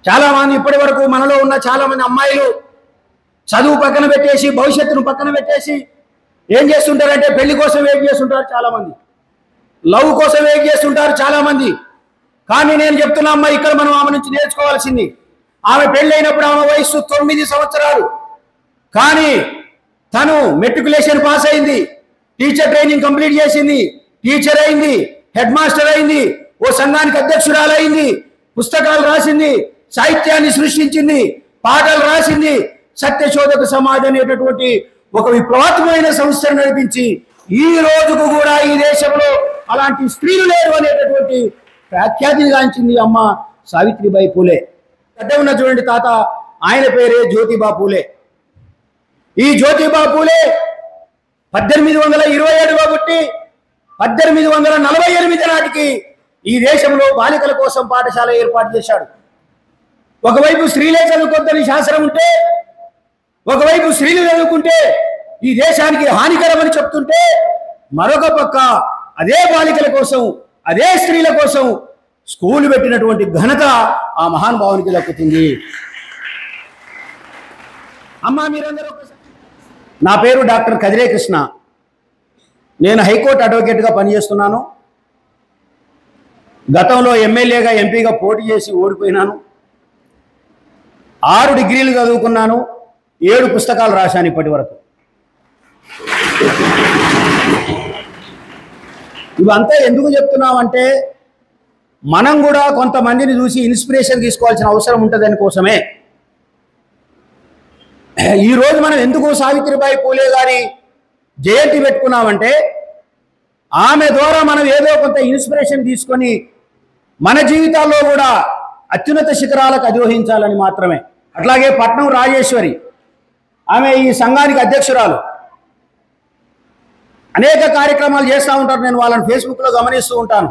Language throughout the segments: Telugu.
చాలా మంది ఇప్పటి వరకు మనలో ఉన్న చాలా మంది అమ్మాయిలు చదువు పక్కన పెట్టేసి భవిష్యత్తును పక్కన పెట్టేసి ఏం చేస్తుంటారంటే పెళ్లి కోసం వెయిట్ చేస్తుంటారు చాలా మంది, లవ్ కోసం వెయిట్ చేస్తుంటారు చాలా మంది. కానీ నేను చెప్తున్నా అమ్మాయి, ఇక్కడ మనం ఆమె నుంచి నేర్చుకోవాల్సింది, ఆమె పెళ్ళైనప్పుడు ఆమె వయస్సు 9 సంవత్సరాలు, కానీ తను మెట్రికులేషన్ పాస్ అయింది, టీచర్ ట్రైనింగ్ కంప్లీట్ చేసింది, టీచర్ అయింది, హెడ్ మాస్టర్ అయింది, ఓ సంఘానికి అధ్యక్షురాలైంది, పుస్తకాలు రాసింది, సాహిత్యాన్ని సృష్టించింది, పాటలు రాసింది, సత్యశోధక సమాజ్ అనేటటువంటి ఒక విప్లవాత్మకమైన సంస్థను నడిపించి ఈ రోజుకు కూడా ఈ దేశంలో అలాంటి స్త్రీలు లేరు అనేటటువంటి ప్రఖ్యాతిని గాంచింది అమ్మ సావిత్రిబాయి పూలే. అడ్డ ఉన్న చూడండి తాత, ఆయన పేరే జ్యోతిబా పూలే. ఈ జ్యోతిబా పూలే 1827లో పుట్టి 1848 నాటికి ఈ దేశంలో బాలికల కోసం పాఠశాల ఏర్పాటు చేశాడు. ఒకవైపు స్త్రీలే చదువుకొద్దని శాసనం ఉంటే, ఒకవైపు స్త్రీలు చదువుకుంటే ఈ దేశానికి హానికరమని చెప్తుంటే, మరొక పక్క అదే బాలికల కోసం, అదే స్త్రీల కోసం స్కూల్ పెట్టినటువంటి ఘనత ఆ మహానుభావునికి దక్కుతుంది. అమ్మా మీరందరూ, నా పేరు డాక్టర్ కదిరే కృష్ణ. నేను హైకోర్టు అడ్వకేట్గా పనిచేస్తున్నాను. గతంలో ఎమ్మెల్యేగా ఎంపీగా పోటీ చేసి ఓడిపోయినాను. 6 డిగ్రీలు చదువుకున్నాను, 7 పుస్తకాలు రాశాను ఇప్పటి వరకు. ఇవంతా ఎందుకు చెప్తున్నామంటే, మనం కూడా కొంతమందిని చూసి ఇన్స్పిరేషన్ తీసుకోవాల్సిన అవసరం ఉంటుంది దానికోసమే. ఈరోజు మనం ఎందుకు సావిత్రిబాయి పూలే గారి జయంతి పెట్టుకున్నామంటే, ఆమె ద్వారా మనం ఏదో కొంత ఇన్స్పిరేషన్ తీసుకొని మన జీవితాల్లో కూడా అత్యున్నత శిఖరాలకు అధిరోహించాలని మాత్రమే. అట్లాగే పట్నం రాజేశ్వరి, ఆమె ఈ సంఘానికి అధ్యక్షురాలు, అనేక కార్యక్రమాలు చేస్తూ ఉంటారు. నేను వాళ్ళని ఫేస్బుక్లో గమనిస్తూ ఉంటాను.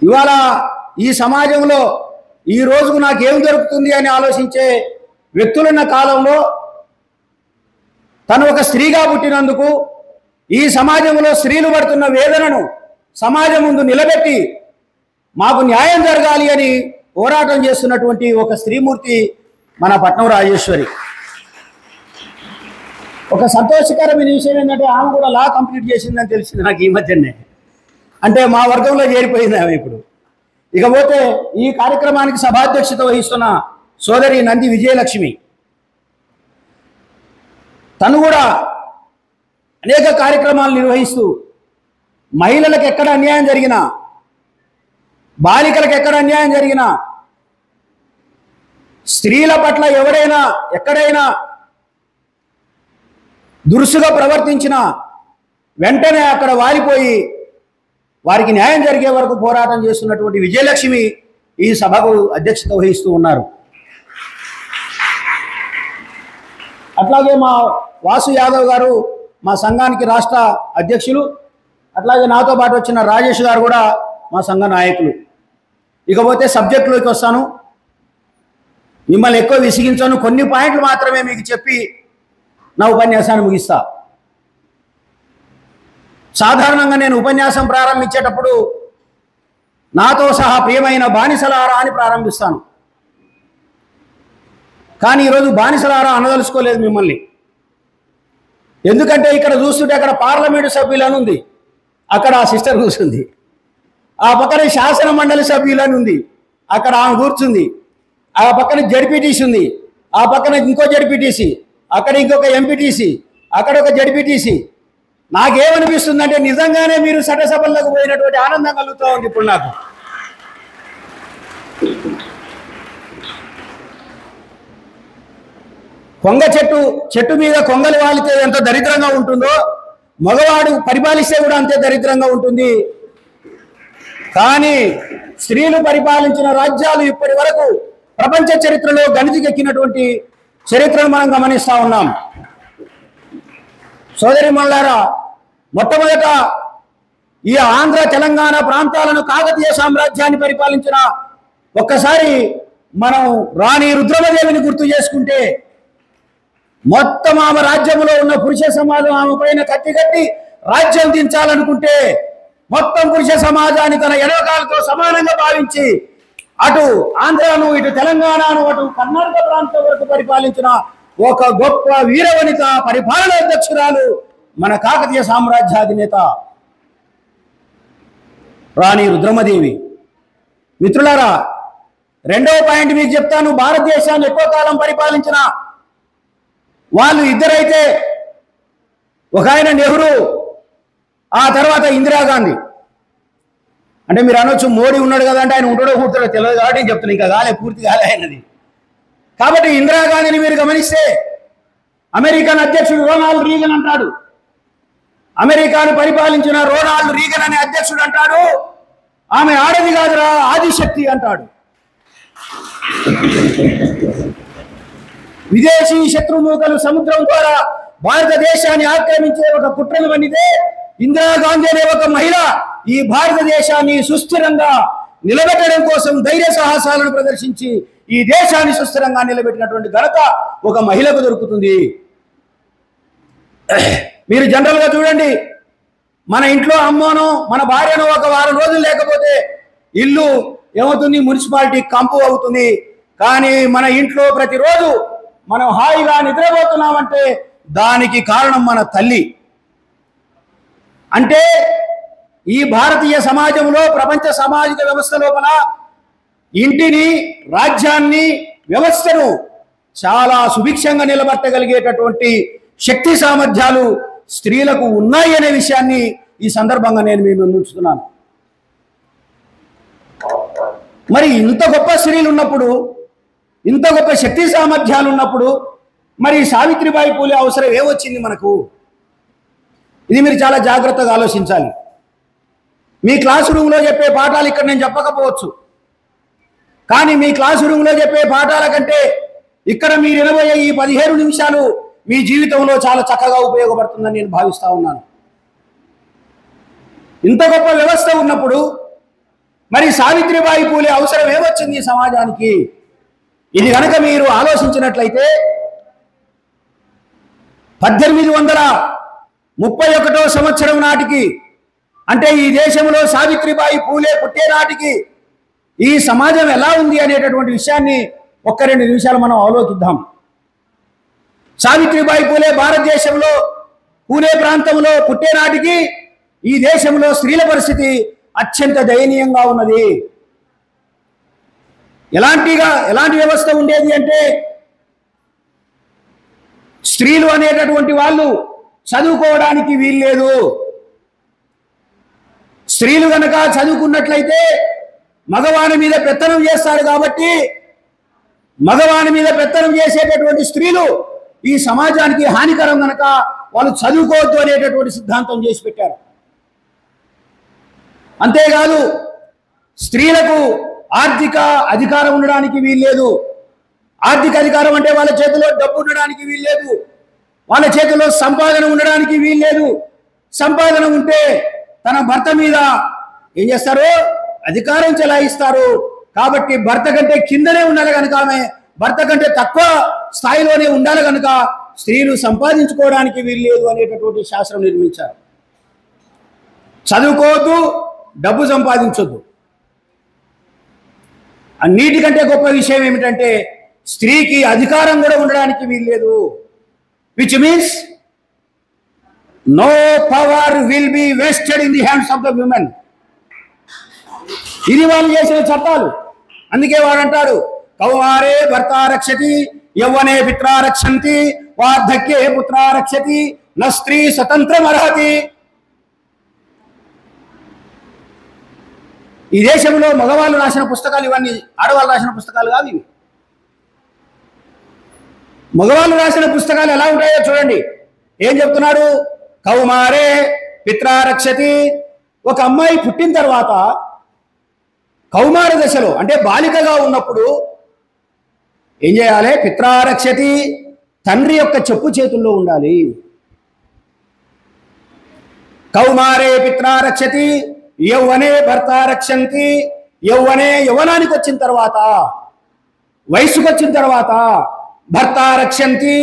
ఇవాళ ఈ సమాజంలో ఈ రోజుకు నాకేం దొరుకుతుంది అని ఆలోచించే వ్యక్తులున్న కాలంలో తను ఒక స్త్రీగా పుట్టినందుకు ఈ సమాజంలో స్త్రీలు పడుతున్న వేదనను సమాజం ముందు నిలబెట్టి మాకు న్యాయం జరగాలి అని పోరాటం చేస్తున్నటువంటి ఒక స్త్రీమూర్తి మన పట్నం రాజేశ్వరి. ఒక సంతోషకరమైన విషయం ఏంటంటే, ఆమె కూడా లా కంప్లీట్ చేసిందని తెలిసింది నాకు ఈ మధ్యనే. అంటే మా వర్గంలో చేరిపోయింది ఆమె ఇప్పుడు. ఇకపోతే ఈ కార్యక్రమానికి సభాధ్యక్షత వహిస్తున్న సోదరి నంది విజయలక్ష్మి, తను కూడా అనేక కార్యక్రమాలు నిర్వహిస్తూ మహిళలకు ఎక్కడ అన్యాయం జరిగినా, బాలికలకు ఎక్కడ అన్యాయం జరిగినా, స్త్రీల పట్ల ఎవరైనా ఎక్కడైనా దురుసుగా ప్రవర్తించినా వెంటనే అక్కడ వారిపోయి వారికి న్యాయం జరిగే వరకు పోరాటం చేస్తున్నటువంటి విజయలక్ష్మి ఈ సభకు అధ్యక్షత వహిస్తూ ఉన్నారు. అట్లాగే మా వాసు యాదవ్ గారు మా సంఘానికి రాష్ట్ర అధ్యక్షులు. అట్లాగే నాతో పాటు వచ్చిన రాజేష్ గారు కూడా మా సంఘ నాయకులు. ఇకపోతే సబ్జెక్టులోకి వస్తాను. మిమ్మల్ని ఎక్కువ విసిగించాను, కొన్ని పాయింట్లు మాత్రమే మీకు చెప్పి నా ఉపన్యాసాన్ని ముగిస్తా. సాధారణంగా నేను ఉపన్యాసం ప్రారంభించేటప్పుడు నాతో సహా ప్రియమైన బానిసలారా అని ప్రారంభిస్తాను. కానీ ఈరోజు బానిసలారా అనదలుచుకోలేదు మిమ్మల్ని. ఎందుకంటే ఇక్కడ చూస్తుంటే అక్కడ పార్లమెంటు సభ్యులని ఉంది, అక్కడ ఆ సిస్టర్ కూర్చుంది. ఆ పక్కన శాసన మండలి సభ్యులని ఉంది, అక్కడ ఆమె కూర్చుంది. ఆ పక్కన జడ్పీటీసీ ఉంది, ఆ పక్కన ఇంకో జడ్పీటీసీ, అక్కడ ఇంకొక ఎంపీటీసీ, అక్కడ ఒక జడ్పీటీసీ. నాకేమనిపిస్తుందంటే నిజంగానే మీరు చట్టసభల్లోకి పోయినటువంటి ఆనందం కలుగుతూ ఉంది ఇప్పుడు నాకు. కొంగ చెట్టు మీద కొంగలు వాలితే ఎంత దరిద్రంగా ఉంటుందో, మగవాడు పరిపాలిస్తే కూడా అంతే దరిద్రంగా ఉంటుంది. కానీ స్త్రీలు పరిపాలించిన రాజ్యాలు ఇప్పటి వరకు ప్రపంచ చరిత్రలో గణితికెక్కినటువంటి చరిత్రను మనం గమనిస్తూ ఉన్నాం. సోదరి మల్లారా, మొట్టమొదట ఈ ఆంధ్ర తెలంగాణ ప్రాంతాలను కాకతీయ సామ్రాజ్యాన్ని పరిపాలించిన ఒక్కసారి మనం రాణి రుద్రమదేవిని గుర్తు చేసుకుంటే, మొత్తం ఆమె రాజ్యంలో ఉన్న పురుష సమాజం ఆమె పైన కత్తి రాజ్యం దించాలనుకుంటే మొత్తం పురుష సమాజాన్ని తన ఎడవకాలతో సమానంగా భావించి అటు ఆంధ్రాను, ఇటు తెలంగాణను, అటు కర్ణాటక ప్రాంతం వరకు పరిపాలించిన ఒక గొప్ప వీరవనిత పరిపాలన అధ్యక్షురాలు మన కాకతీయ సామ్రాజ్యాధినేత రాణి రుద్రమదేవి. మిత్రులారా, రెండవ పాయింట్ మీకు చెప్తాను. భారతదేశాన్ని ఎక్కువ కాలం పరిపాలించిన వాళ్ళు ఇద్దరైతే, ఒక ఆయన నెహ్రూ, ఆ తర్వాత ఇందిరాగాంధీ. అంటే మీరు అనొచ్చు మోడీ ఉన్నాడు కదా అంటే ఆయన ఉంటాడో కూర్చోడో తెలియదు కాబట్టి నేను చెప్తున్నాను, ఇంకా కాలే, పూర్తి కాలే ఆయనది. కాబట్టి ఇందిరాగాంధీని మీరు గమనిస్తే అమెరికన్ అధ్యక్షుడు రోనాల్డ్ రీగన్ అంటాడు. అమెరికాను పరిపాలించిన రోనాల్డ్ రీగన్ అనే అధ్యక్షుడు అంటాడు, ఆమె ఆడది కాదురా ఆదిశక్తి అంటాడు. విదేశీ శత్రుమూకలు సముద్రం ద్వారా భారతదేశాన్ని ఆక్రమించే ఒక కుట్రను వన్నితే ఇందిరాగాంధీ అనే ఒక మహిళ ఈ భారతదేశాన్ని సుస్థిరంగా నిలబెట్టడం కోసం ధైర్య సాహసాలను ప్రదర్శించి ఈ దేశాన్ని సుస్థిరంగా నిలబెట్టినటువంటి ఘనత ఒక మహిళకు దొరుకుతుంది. మీరు జనరల్గా చూడండి, మన ఇంట్లో అమ్మోనో మన భార్యనో ఒక వారం రోజులు లేకపోతే ఇల్లు ఏమవుతుంది, మున్సిపాలిటీ కంపు అవుతుంది. కానీ మన ఇంట్లో ప్రతిరోజు మనం హాయిగా నిద్రపోతున్నామంటే దానికి కారణం మన తల్లి. అంటే ఈ భారతీయ సమాజంలో, ప్రపంచ సామాజిక వ్యవస్థ లోపల ఇంటిని, రాజ్యాన్ని, వ్యవస్థను చాలా సుభిక్షంగా నిలబెట్టగలిగేటటువంటి శక్తి సామర్థ్యాలు స్త్రీలకు ఉన్నాయి అనే విషయాన్ని ఈ సందర్భంగా నేను మీ ముందు ఉంచుతున్నాను. మరి ఇంత గొప్ప స్త్రీలు ఉన్నప్పుడు, ఇంత గొప్ప శక్తి సామర్థ్యాలు ఉన్నప్పుడు మరి సావిత్రిబాయి పూలే అవసరం ఏమొచ్చింది మనకు? ఇది మీరు చాలా జాగ్రత్తగా ఆలోచించాలి. మీ క్లాస్ రూమ్లో చెప్పే పాఠాలు ఇక్కడ నేను చెప్పకపోవచ్చు, కానీ మీ క్లాస్ రూమ్లో చెప్పే పాఠాల కంటే ఇక్కడ మీరు వినబోయే ఈ 15 నిమిషాలు మీ జీవితంలో చాలా చక్కగా ఉపయోగపడుతుందని నేను భావిస్తా ఉన్నాను. ఇంత గొప్ప వ్యవస్థ ఉన్నప్పుడు మరి సావిత్రిబాయి పూలే అవసరం ఏమొచ్చింది ఈ సమాజానికి? ఇది కనుక మీరు ఆలోచించినట్లయితే 1831 సంవత్సరం నాటికి, అంటే ఈ దేశంలో సావిత్రిబాయి పూలే పుట్టే నాటికి ఈ సమాజం ఎలా ఉంది అనేటటువంటి విషయాన్ని 1-2 నిమిషాలు మనం అవలోకిద్దాం. సావిత్రిబాయి పూలే భారతదేశంలో పూణే ప్రాంతంలో పుట్టే నాటికి ఈ దేశంలో స్త్రీల పరిస్థితి అత్యంత దయనీయంగా ఉన్నది. ఎలాంటి వ్యవస్థ ఉండేది అంటే, స్త్రీలు అనేటటువంటి వాళ్ళు చదువుకోవడానికి వీల్లేదు. స్త్రీలు కనుక చదువుకున్నట్లయితే మగవాని మీద పెత్తనం చేస్తారు. కాబట్టి మగవాని మీద పెత్తనం చేసేటటువంటి స్త్రీలు ఈ సమాజానికి హానికరం కనుక వాళ్ళు చదువుకోవద్దు అనేటటువంటి సిద్ధాంతం చేసి పెట్టారు. అంతేకాదు, స్త్రీలకు ఆర్థిక అధికారం ఉండడానికి వీల్లేదు. ఆర్థిక అధికారం అంటే వాళ్ళ చేతిలో డబ్బు ఉండడానికి వీల్లేదు, వాళ్ళ చేతిలో సంపాదన ఉండడానికి వీల్లేదు. సంపాదన ఉంటే తన భర్త మీద ఏం చేస్తారు? అధికారం చెలాయిస్తారు. కాబట్టి భర్త కంటే కిందనే ఉండాలి కనుక, ఆమె భర్త కంటే తక్కువ స్థాయిలోనే ఉండాలి కనుక స్త్రీలు సంపాదించుకోవడానికి వీల్లేదు అనేటటువంటి శాస్త్రం నిర్మించారు. చదువుకోవద్దు, డబ్బు సంపాదించొద్దు. అన్నిటికంటే గొప్ప విషయం ఏమిటంటే స్త్రీకి అధికారం కూడా ఉండడానికి వీల్లేదు. Which means no power will be wasted in the hands of the women. ఇది వాళ్ళు చేసిన చట్టాలు. అందుకే వాడు అంటాడు, కౌమారే భర్త రక్షతి, యవ్వనే పిత్రా రక్షంతి, వార్ధక్యే పుత్రా రక్షతి, న స్త్రీ స్వతంత్రం అర్హతి. ఈ దేశంలో మగవాళ్ళు రాసిన పుస్తకాలు ఇవన్నీ, ఆడవాళ్ళు రాసిన పుస్తకాలు కాదు ఇవి. మగవాళ్ళు రాసిన పుస్తకాలు ఎలా ఉంటాయో చూడండి. ఏం చెప్తున్నాడు? కౌమారే పిత్రా రక్షతి. ఒక అమ్మాయి పుట్టిన తర్వాత కౌమార దశలో అంటే బాలికగా ఉన్నప్పుడు ఏం చేయాలి? పిత్రా రక్షతి, తండ్రి యొక్క చెప్పు చేతుల్లో ఉండాలి. కౌమారే పిత్రా రక్షతి, యవ్వనే భర్త రక్షంతి. యవ్వనానికి వచ్చిన తర్వాత, వయసుకు వచ్చిన తర్వాత భర్త రక్షంతి,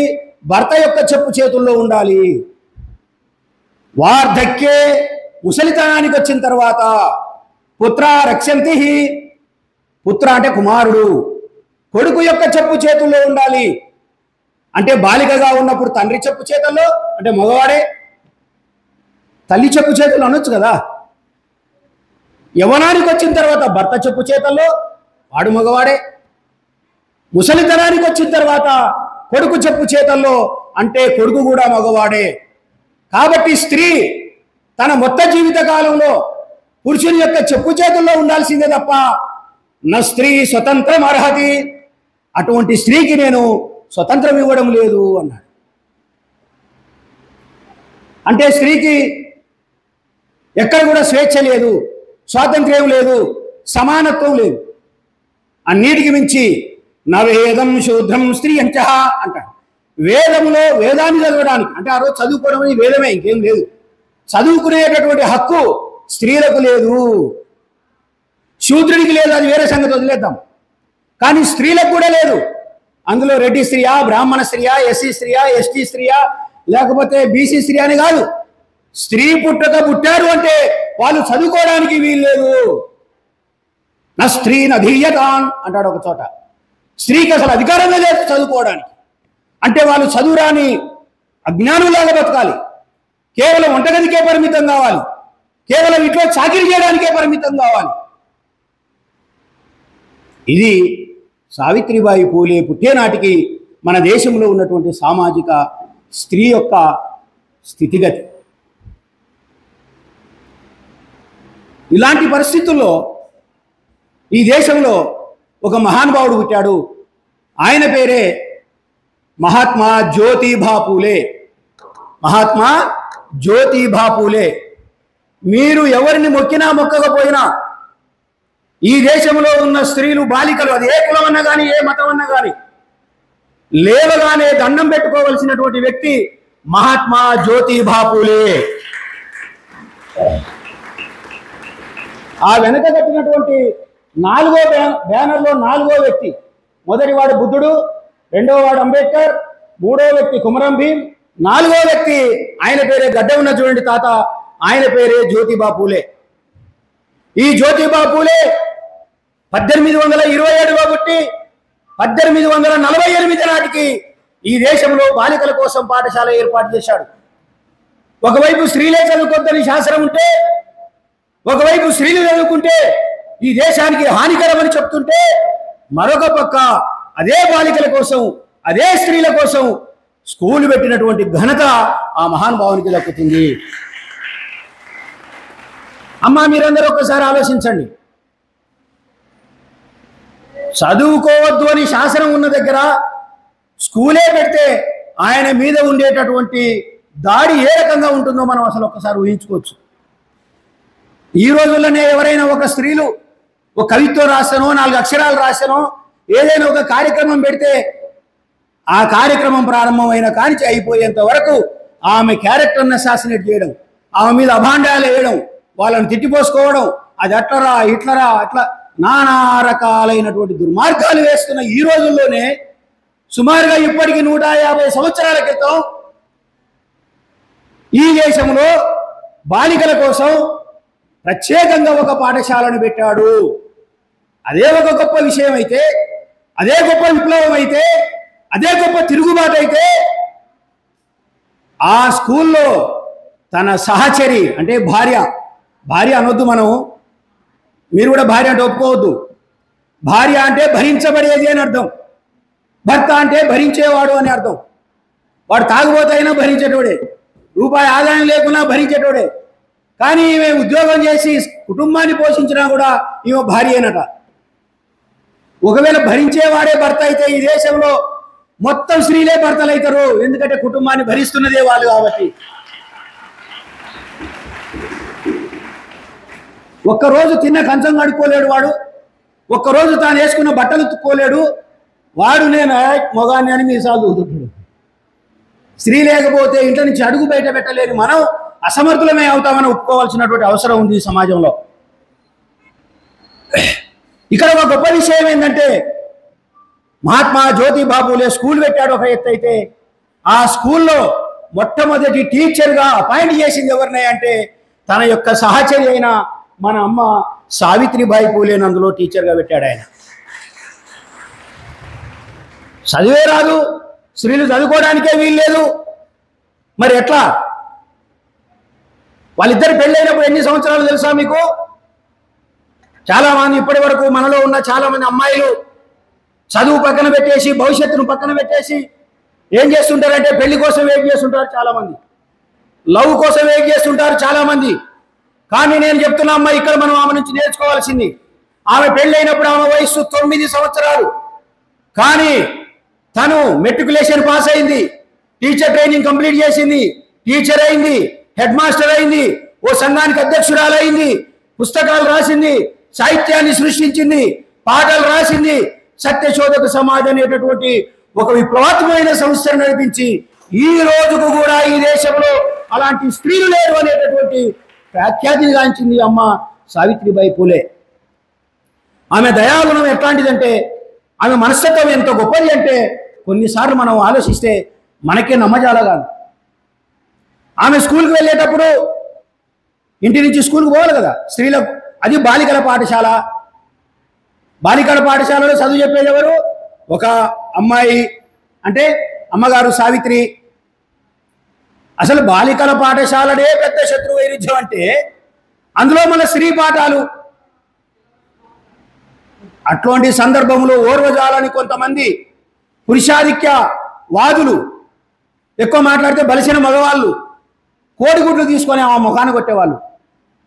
భర్త యొక్క చెప్పు చేతుల్లో ఉండాలి. వార్ధక్యే, ముసలితనానికి వచ్చిన తర్వాత పుత్ర రక్షంతి, పుత్ర అంటే కుమారుడు, కొడుకు యొక్క చెప్పు చేతుల్లో ఉండాలి. అంటే బాలికగా ఉన్నప్పుడు తండ్రి చెప్పు చేతుల్లో అంటే మగవాడే, తల్లి చెప్పు చేతులు అనొచ్చు కదా. యవ్వనానికి వచ్చిన తర్వాత భర్త చెప్పు చేతుల్లో వాడు మగవాడే. ముసలితనానికి వచ్చిన తర్వాత కొడుకు చెప్పు చేతుల్లో అంటే కొడుకు కూడా మగవాడే. కాబట్టి స్త్రీ తన మొత్తం జీవిత కాలంలో పురుషుని యొక్క చెప్పు చేతుల్లో ఉండాల్సిందే తప్ప నా స్త్రీ స్వతంత్రం అర్హతి, అటువంటి స్త్రీకి నేను స్వతంత్రం ఇవ్వడం లేదు అన్నాడు. అంటే స్త్రీకి ఎక్కడ కూడా స్వేచ్ఛ లేదు, స్వాతంత్ర్యం లేదు, సమానత్వం లేదు. అన్నిటికి మించి నవేదం శూద్రం స్త్రీ అంచహ అంటాడు. వేదంలో వేదాన్ని చదవడానికి అంటే ఆ రోజు చదువుకోవడం అనేది వేదమే, ఇంకేం లేదు. చదువుకునేటటువంటి హక్కు స్త్రీలకు లేదు, శూద్రుడికి లేదు, అది వేరే సంగతి వదిలేద్దాం. కానీ స్త్రీలకు కూడా లేదు. అందులో రెడ్డి స్త్రీయా, బ్రాహ్మణ స్త్రీయా, ఎస్సీ స్త్రీయా, ఎస్టీ స్త్రీయా, లేకపోతే బీసీ స్త్రీ అని కాదు. స్త్రీ పుట్టారు అంటే వాళ్ళు చదువుకోవడానికి వీల్లేదు. నా స్త్రీ నధీయతాన్ అంటాడు ఒక చోట. స్త్రీకి అసలు అధికారమే లేదు చదువుకోవడానికి. అంటే వాళ్ళు చదువురాని అజ్ఞానులాగా బతకాలి, కేవలం వంటగదికే పరిమితం కావాలి, కేవలం ఇంట్లో చాకిరీ చేయడానికే పరిమితం కావాలి. ఇది సావిత్రిబాయి పూలే పుట్టేనాటికి మన దేశంలో ఉన్నటువంటి సామాజిక స్త్రీ యొక్క స్థితిగతి. ఇలాంటి పరిస్థితుల్లో ఈ దేశంలో ఒక మహానుభావుడు పుట్టాడు. ఆయన పేరే మహాత్మా జ్యోతిబా పూలే. మహాత్మా జ్యోతిబా పూలే. మీరు ఎవరిని మొక్కినా మొక్కకపోయినా ఈ దేశంలో ఉన్న స్త్రీలు, బాలికలు, అది ఏ కులం అన్నా కానీ ఏ మతం అన్నా కానీ లేవగానే దండం పెట్టుకోవలసినటువంటి వ్యక్తి మహాత్మా జ్యోతిబా పూలే. ఆ వెనక కట్టినటువంటి నాలుగో బ్యానర్లో నాలుగో వ్యక్తి, మొదటివాడు బుద్ధుడు, రెండవ వాడు అంబేద్కర్, మూడో వ్యక్తి కుమరం భీం, నాలుగో వ్యక్తి ఆయన పేరే గడ్డ ఉన్న చూడండి తాత, ఆయన పేరే జ్యోతిబా పూలే. ఈ జ్యోతిబా పూలే 1827లో పుట్టి 1848 నాటికి ఈ దేశంలో బాలికల కోసం పాఠశాల ఏర్పాటు చేశాడు. ఒకవైపు స్త్రీలే చదువుకొద్దని శాస్త్రం ఉంటే, ఒకవైపు స్త్రీలు చదువుకుంటే ఈ దేశానికి హానికరమని చెప్తుంటే, మరొక పక్క అదే బాలికల కోసం, అదే స్త్రీల కోసం స్కూల్ పెట్టినటువంటి ఘనత ఆ మహానుభావునికి దక్కుతుంది. అమ్మా, మీరందరూ ఒక్కసారి ఆలోచించండి. చదువుకోవద్దు అని శాసనం ఉన్న దగ్గర స్కూలే పెడితే ఆయన మీద ఉండేటటువంటి దాడి ఏ రకంగా ఉంటుందో మనం అసలు ఒక్కసారి ఊహించుకోవచ్చు. ఈ రోజుల్లోనే ఎవరైనా ఒక స్త్రీలు ఒక కవిత్వం రాసనో, 4 అక్షరాలు రాసనో, ఏదైనా ఒక కార్యక్రమం పెడితే ఆ కార్యక్రమం ప్రారంభమైన కానించి అయిపోయేంత వరకు ఆమె క్యారెక్టర్ని అసాసినేట్ చేయడం, ఆమె మీద అభాండాలు వేయడం, వాళ్ళని తిట్టిపోసుకోవడం, అది అట్లరా ఇట్లరా అట్లా నానా రకాలైనటువంటి దుర్మార్గాలు వేస్తున్న ఈ రోజుల్లోనే సుమారుగా ఇప్పటికి 150 సంవత్సరాల క్రితం ఈ దేశంలో బాలికల కోసం ప్రత్యేకంగా ఒక పాఠశాలను పెట్టాడు. అదే ఒక గొప్ప విషయం అయితే, అదే గొప్ప విప్లవం అయితే, అదే గొప్ప తిరుగుబాటు అయితే, ఆ స్కూల్లో తన సహచరి అంటే భార్య అనొద్దు, మనం మీరు కూడా భార్య అంటే ఒప్పుకోవద్దు. భార్య అంటే భరించబడేది అని అర్థం, భర్త అంటే భరించేవాడు అని అర్థం. వాడు తాగుబోతైనా భరించేటోడే, రూపాయి ఆదాయం లేకున్నా భరించేటోడే. కానీ ఈమె ఉద్యోగం చేసి కుటుంబాన్ని పోషించినా కూడా ఈమె భార్యేనట. ఒకవేళ భరించేవాడే భర్త అయితే ఈ దేశంలో మొత్తం స్త్రీలే భర్తలు అవుతారు. ఎందుకంటే కుటుంబాన్ని భరిస్తున్నదే వాళ్ళు కాబట్టి. ఒక్కరోజు తిన్న కంచం కడుక్కోలేడు వాడు, ఒక్కరోజు తాను వేసుకున్న బట్టలు తుక్కోలేడు వాడు. నేను మొగాన్ని అని మీసాలు ఊదుకుంటాడు. స్త్రీ లేకపోతే ఇంట్లో నుంచి అడుగు బయట పెట్టలేని మనం అసమర్థులమే అవుతామని ఒప్పుకోవాల్సినటువంటి అవసరం ఉంది ఈ సమాజంలో. ఇక్కడ ఒక గొప్ప విషయం ఏంటంటే, మహాత్మా జ్యోతిబా పూలే స్కూల్ పెట్టాడు ఒక ఎత్తు అయితే, ఆ స్కూల్లో మొట్టమొదటి టీచర్గా అపాయింట్ చేసింది ఎవరిని అంటే తన యొక్క సహచరి అయిన మన అమ్మ సావిత్రిబాయి పూలేని అందులో టీచర్గా పెట్టాడు ఆయన. చదివే రాదు, స్త్రీలు చదువుకోవడానికే వీలు లేదు. మరి ఎట్లా? వాళ్ళిద్దరు పెళ్ళైనప్పుడు ఎన్ని సంవత్సరాలు తెలుసా మీకు? చాలా మంది ఇప్పటి వరకు మనలో ఉన్న చాలా మంది అమ్మాయిలు చదువు పక్కన పెట్టేసి, భవిష్యత్తును పక్కన పెట్టేసి ఏం చేస్తుంటారంటే పెళ్లి కోసం వెయిట్ చేస్తుంటారు. చాలా మంది లవ్ కోసం వెయిట్ చేస్తుంటారు చాలా మంది. కానీ నేను చెప్తున్నా అమ్మా, ఇక్కడ మనం ఆమె నుంచి నేర్చుకోవాల్సింది, ఆమె పెళ్ళైనప్పుడు ఆమె వయస్సు 9 సంవత్సరాలు. కానీ తను మెట్రికులేషన్ పాస్ అయింది, టీచర్ ట్రైనింగ్ కంప్లీట్ చేసింది, టీచర్ అయింది, హెడ్ మాస్టర్ అయింది, ఓ సంఘానికి అధ్యక్షురాలైంది, పుస్తకాలు రాసింది, సాహిత్యాన్ని సృష్టించింది, పాటలు రాసింది, సత్యశోధక సమాజ్ అనేటటువంటి ఒక విప్లవాత్మకమైన సంస్థను నడిపించి ఈ రోజుకు కూడా ఈ దేశంలో అలాంటి స్త్రీలు లేరు అనేటటువంటి ప్రఖ్యాతిని గాంచింది అమ్మ సావిత్రిబాయి పూలే. ఆమె దయాగుణం ఎట్లాంటిదంటే, ఆమె మనస్తత్వం ఎంత గొప్పది అంటే కొన్నిసార్లు మనం ఆలోచిస్తే మనకే నమ్మజాలగాను. ఆమె స్కూల్కి వెళ్ళేటప్పుడు ఇంటి నుంచి స్కూల్కి పోవాలి కదా స్త్రీలకు, అది బాలికల పాఠశాల. బాలికల పాఠశాలలో చదువు చెప్పేది ఎవరు? ఒక అమ్మాయి, అంటే అమ్మగారు సావిత్రి. అసలు బాలికల పాఠశాలనే పెద్ద శత్రు వైరుధ్యం అంటే అందులో మన స్త్రీ పాఠాలు. అట్లాంటి సందర్భంలో ఓర్వజాలని కొంతమంది పురుషాధిక్య వాదులు ఎక్కువ మాట్లాడితే బలిసిన మగవాళ్ళు కోడిగుడ్లు తీసుకొని ఆ ముఖాన కొట్టేవాళ్ళు,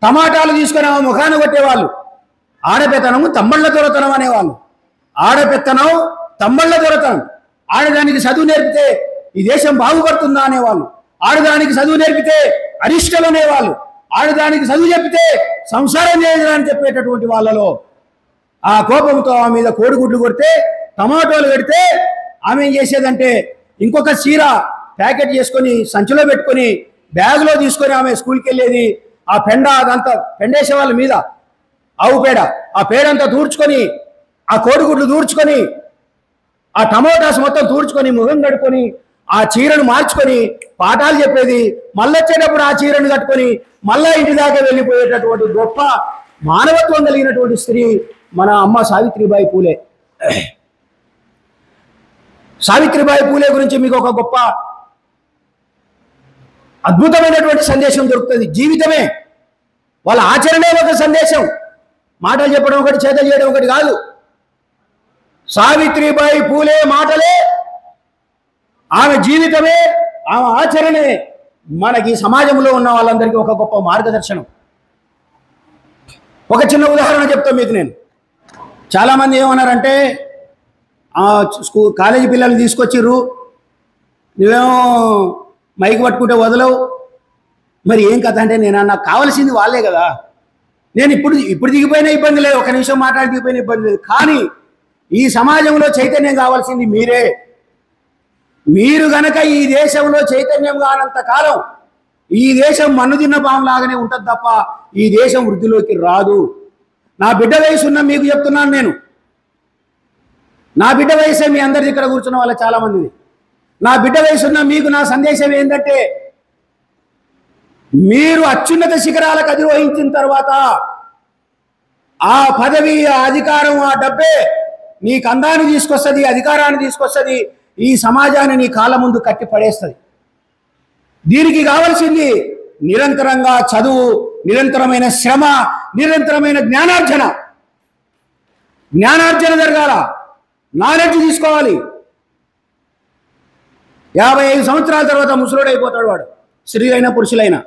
టమాటాలు తీసుకొని ఆ ముఖాన కొట్టేవాళ్ళు, ఆడపెత్తనము తమ్మళ్ళ దొరతనం అనేవాళ్ళు. ఆడపెత్తనం తమ్మళ్ళ దొరతనం. ఆడదానికి చదువు నేర్పితే ఈ దేశం బాగుపడుతుందా అనేవాళ్ళు, ఆడదానికి చదువు నేర్పితే అరిష్టలు అనేవాళ్ళు, ఆడదానికి చదువు చెప్పితే సంసారం చేయదని చెప్పేటటువంటి వాళ్ళలో ఆ కోపంతో ఆమె మీద కోడిగుడ్లు కొడితే, టమాటోలు పెడితే ఆమె ఏం చేసేదంటే ఇంకొక చీర ప్యాకెట్ చేసుకొని సంచిలో పెట్టుకొని బ్యాగ్లో తీసుకొని ఆమె స్కూల్కి వెళ్ళేది. ఆ పెండ అదంతా పెండేసే వాళ్ళ మీద ఆవు పేడ, ఆ పేడంతా దూర్చుకొని, ఆ కోడిగుడ్లు దూర్చుకొని, ఆ టమోటాస్ మొత్తం దూర్చుకొని, ముఖం కట్టుకొని, ఆ చీరను మార్చుకొని పాఠాలు చెప్పేది. మళ్ళీ వచ్చేటప్పుడు ఆ చీరను కట్టుకొని మళ్ళా ఇంటి దాకా వెళ్ళిపోయేటటువంటి గొప్ప మానవత్వం కలిగినటువంటి స్త్రీ మన అమ్మ సావిత్రిబాయి పూలే. సావిత్రిబాయి పూలే గురించి మీకు ఒక గొప్ప అద్భుతమైనటువంటి సందేశం దొరుకుతుంది. జీవితమే వాళ్ళ ఆచరణే ఒక సందేశం. మాటలు చెప్పడం ఒకటి, చేతలు చేయడం ఒకటి కాదు. సావిత్రిబాయి పూలే మాటలే, ఆమె జీవితమే, ఆమె ఆచరణే మనకి సమాజంలో ఉన్న వాళ్ళందరికీ ఒక గొప్ప మార్గదర్శనం. ఒక చిన్న ఉదాహరణ చెప్తాను మీకు నేను. చాలామంది ఏమన్నారంటే, కాలేజీ పిల్లల్ని తీసుకొచ్చిర్రు, నువ్వేమో మైక్ పట్టుకుంటే వదలవు, మరి ఏం కథ అంటే నేను నాకు కావాల్సింది వాళ్ళే కదా. నేను ఇప్పుడు దిగిపోయినా ఇబ్బంది లేదు, ఒక నిమిషం మాట్లాడి దిగిపోయినా ఇబ్బంది లేదు. కానీ ఈ సమాజంలో చైతన్యం కావాల్సింది మీరే. మీరు గనక ఈ దేశంలో చైతన్యం కానంత కాలం ఈ దేశం మన్నుదిన్న పాములాగానే ఉంటుంది తప్ప ఈ దేశం వృద్ధిలోకి రాదు. నా బిడ్డ వయసు ఉన్న మీకు చెప్తున్నాను నేను. నా బిడ్డ వయసే మీ అందరిది ఇక్కడ కూర్చున్న వాళ్ళ చాలా మందిది. నా బిడ్డ వయసు ఉన్న మీకు నా సందేశం ఏంటంటే, మీరు అత్యున్నత శిఖరాలకు అధిరోహించిన తర్వాత ఆ పదవి, ఆ అధికారం, ఆ డబ్బే నీకు అందాన్ని తీసుకొస్తుంది, అధికారాన్ని తీసుకొస్తుంది, ఈ సమాజాన్ని నీ కాళ్ళ ముందు కట్టి పడేస్తుంది. దీనికి కావాల్సింది నిరంతరంగా చదువు, నిరంతరమైన శ్రమ, నిరంతరమైన జ్ఞానార్జన జరగాల, నాలెడ్జ్ తీసుకోవాలి. 55 సంవత్సరాల తర్వాత ముసలోడు అయిపోతాడు వాడు, స్త్రీలైనా పురుషులైనా,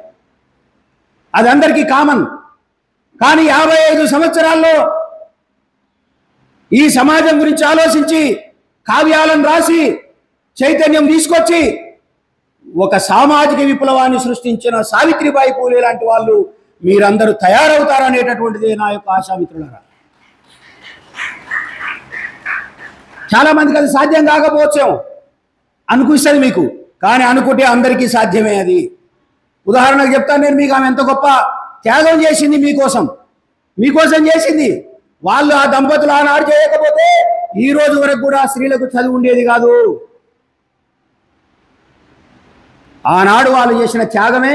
అది అందరికీ కామన్. కానీ 55 సంవత్సరాల్లో ఈ సమాజం గురించి ఆలోచించి కావ్యాలను రాసి చైతన్యం తీసుకొచ్చి ఒక సామాజిక విప్లవాన్ని సృష్టించిన సావిత్రిబాయి పూలే లాంటి వాళ్ళు మీరందరూ తయారవుతారనేటటువంటిది నా యొక్క ఆశామిత్రులారా. చాలా మందికి అది సాధ్యం కాకపోవచ్చేమో అనుకుస్తుంది మీకు, కానీ అనుకుంటే అందరికీ సాధ్యమే. అది ఉదాహరణకు చెప్తాను నేను మీకు. ఆమె ఎంత గొప్ప త్యాగం చేసింది మీకోసం చేసింది. వాళ్ళు ఆ దంపతులు ఆనాడు చేయకపోతే ఈ రోజు వరకు కూడా స్త్రీలకు చదువు ఉండేది కాదు. ఆనాడు వాళ్ళు చేసిన త్యాగమే,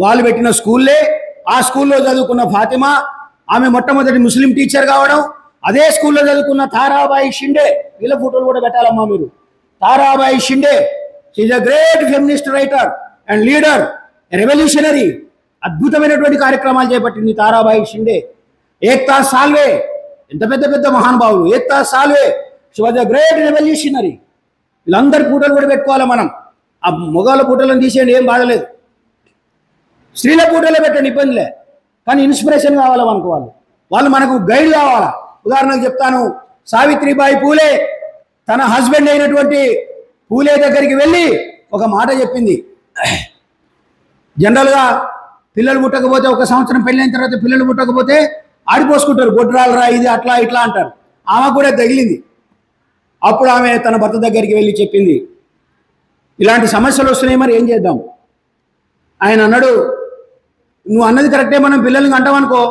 వాళ్ళు పెట్టిన స్కూల్లే, ఆ స్కూల్లో చదువుకున్న ఫాతిమా, ఆమె మొట్టమొదటి ముస్లిం టీచర్ కావడం, అదే స్కూల్లో చదువుకున్న తారాబాయి షిండే, వీళ్ళ ఫోటోలు కూడా పెట్టాలమ్మా మీరు. Tarabai Shinde. She is a great feminist writer and leader, revolutionary. అద్భుతమైనటువంటి కార్యక్రమాలు చేపట్టింది తారాబాయి షిండే. ఏక్తా సాల్వే, ఎంత పెద్ద పెద్ద మహానుభావులు. Ekta Salve, she was a great revolutionary. వీళ్ళందరి పూటలు కూడా పెట్టుకోవాలి మనం. ఆ మొగాళ్ళ పూటలను తీసేయండి, ఏం బాధలేదు. స్త్రీల పూటలో పెట్టండి, ఇబ్బందిలే. కానీ ఇన్స్పిరేషన్ కావాలి మనకు. వాళ్ళు మనకు గైడ్ కావాలా. ఉదాహరణకు చెప్తాను, సావిత్రిబాయి పూలే తన హస్బెండ్ అయినటువంటి పూలే దగ్గరికి వెళ్ళి ఒక మాట చెప్పింది. జనరల్గా పిల్లలు పుట్టకపోతే, ఒక సంవత్సరం పెళ్ళైన తర్వాత పిల్లలు పుట్టకపోతే ఆడిపోసుకుంటారు, గొడ్రాలరా ఇది అట్లా ఇట్లా అంటారు. ఆమె కూడా తగిలింది. అప్పుడు ఆమె తన భర్త దగ్గరికి వెళ్ళి చెప్పింది, ఇలాంటి సమస్యలు వస్తున్నాయి, మరి ఏం చేద్దాం. ఆయన అన్నాడు, నువ్వు అన్నది కరెక్టే, మనం పిల్లల్ని అంటామనుకో,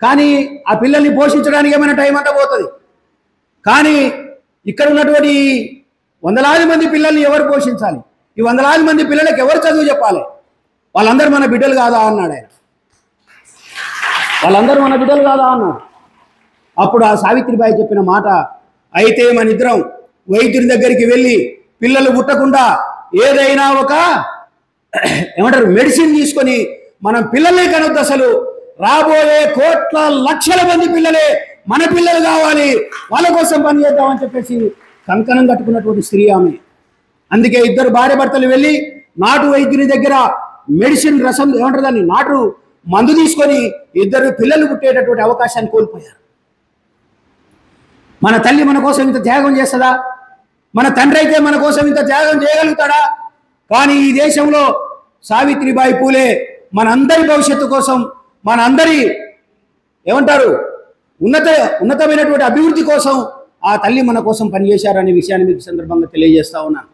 కానీ ఆ పిల్లల్ని పోషించడానికి ఏమైనా టైం అంతా పోతుంది. కానీ ఇక్కడ ఉన్నటువంటి వందలాది మంది పిల్లల్ని ఎవరు పోషించాలి? ఈ వందలాది మంది పిల్లలకు ఎవరు చదువు చెప్పాలి? వాళ్ళందరూ మన బిడ్డలు కాదా అన్నాడు ఆయన. వాళ్ళందరూ మన బిడ్డలు కాదా అన్నాడు. అప్పుడు ఆ సావిత్రిబాయి చెప్పిన మాట, అయితే మన ఇద్దరం వైద్యుని దగ్గరికి వెళ్ళి పిల్లలు పుట్టకుండా ఏదైనా ఒక ఏమంటారు మెడిసిన్ తీసుకొని మనం పిల్లలే కనొద్దు, అసలు రాబోయే కోట్ల లక్షల మంది పిల్లలే మన పిల్లలు కావాలి, వాళ్ళ కోసం పనిచేద్దామని చెప్పేసి కంకణం కట్టుకున్నటువంటి స్త్రీ ఆమె. అందుకే ఇద్దరు భార్య భర్తలు వెళ్ళి నాటు వైద్యుని దగ్గర మెడిసిన్ రసం ఏమంటారు దాన్ని నాటు మందు తీసుకొని ఇద్దరు పిల్లలు పుట్టేటటువంటి అవకాశాన్ని కోల్పోయారు. మన తల్లి మన కోసం ఇంత త్యాగం చేస్తుందా? మన తండ్రి అయితే మన కోసం ఇంత త్యాగం చేయగలుగుతాడా? కానీ ఈ దేశంలో సావిత్రిబాయి పూలే మనందరి భవిష్యత్తు కోసం, మనందరి ఏమంటారు ఉన్నతమైనటువంటి అభివృద్ధి కోసం ఆ తల్లి మన కోసం పనిచేశారనే విషయాన్ని మీకు సందర్భంగా తెలియజేస్తా ఉన్నాను.